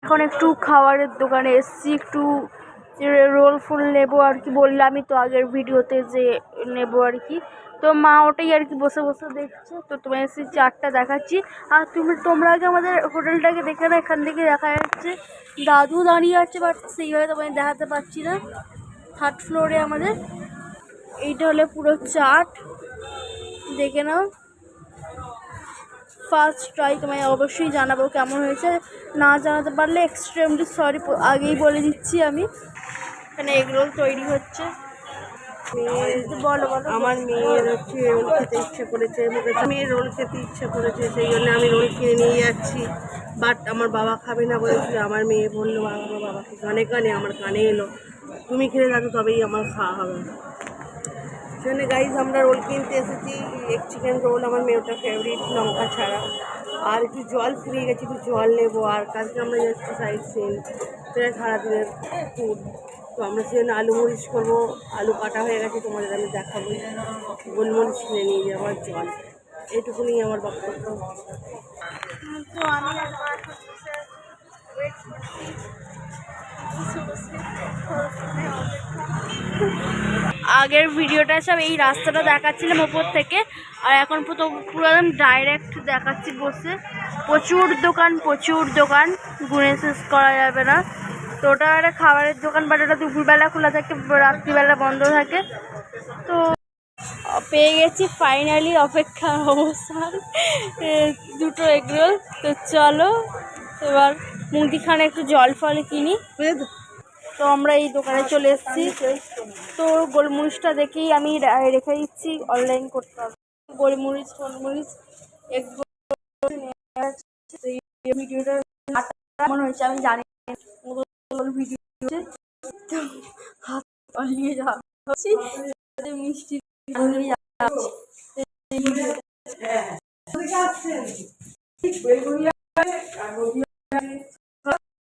এখন একটু খাবারের দোকানে এসছি, একটু রোল ফুল নেবো আর কি, বললামই তো আগের ভিডিওতে যে নেবো আর কি। তো মা ওটাই আর কি বসে বসে দেখছে। তো তোমার এসে চারটা দেখাচ্ছি। আর তোমরা আগে আমাদের হোটেলটাকে দেখে না, এখান থেকে দেখা যাচ্ছে দাদু দাঁড়িয়ে আছে, বাট সেইভাবে তোমায় দেখাতে পারছি না। 3rd ফ্লোরে আমাদের। এইটা হলো পুরো চাট, দেখে নাও। ফার্স্ট ট্রাই, তোমায় অবশ্যই জানাবো কেমন হয়েছে। না জানাতে পারলে এক্সট্রিমলি সরি, আগেই বলে দিচ্ছি আমি। এখানে এগরোল তৈরি হচ্ছে। বলো বলো। আমার মেয়ের হচ্ছে রোল খেতে ইচ্ছে করেছে, মেয়ের রোল খেতে ইচ্ছে করেছে, সেই জন্য আমি রোল কিনে নিয়ে যাচ্ছি। বাট আমার বাবা খাবে না বলেছিল। আমার মেয়ে বললো আমার বাবাকে কানে কানে, আমার কানে এলো তুমি খেলে থাকো তবেই আমার খাওয়া হবে। সেখানে গাইজ আমরা রোল কিনতে এসেছি, এগ চিকেন রোল আমার মেয়েটার ফেভারিট, লঙ্কা ছাড়া। আর একটু জল ফুরিয়ে গেছে, একটু জল নেবো। আর কালকে আমরা যাচ্ছি সাইড সিন, সেটা সারাদিনের ফুড। তো আমরা সেখানে আলু মরিচ করবো, আলু কাটা হয়ে গেছে, তোমাদের আমি দেখাবো। গোলমরিচ কিনে নিয়ে যাবো আর জল, এইটুকুনি আমার বক্তব্য। তো আমি আগের ভিডিওটা সব এই রাস্তাটা দেখাচ্ছিলাম ওপর থেকে, আর এখন পুরো একদম ডাইরেক্ট দেখাচ্ছি বসে। প্রচুর দোকান, গুনে শেষ করা যাবে না। তো ওটা একটা খাবারের দোকান, বাট ওটা দুপুরবেলা খোলা থাকে, রাত্রিবেলা বন্ধ থাকে। তো পেয়ে গেছি ফাইনালি অপেক্ষার অবস্থান, দুটো এগরোল। তো চলো এবার মুদিখানে একটু জল ফল কিনি। তো আমরা এই দোকানে চলে এসেছি। তো গোলমরিচটা দেখেই আমি রেখে দিচ্ছি, অনলাইন করতে হবে। গোলমরিচ ভিডিওটা কেমন হয়েছে আমি জানি ভিডিও হাত নিয়ে যাচ্ছি, মিষ্টি নিয়ে যাচ্ছি।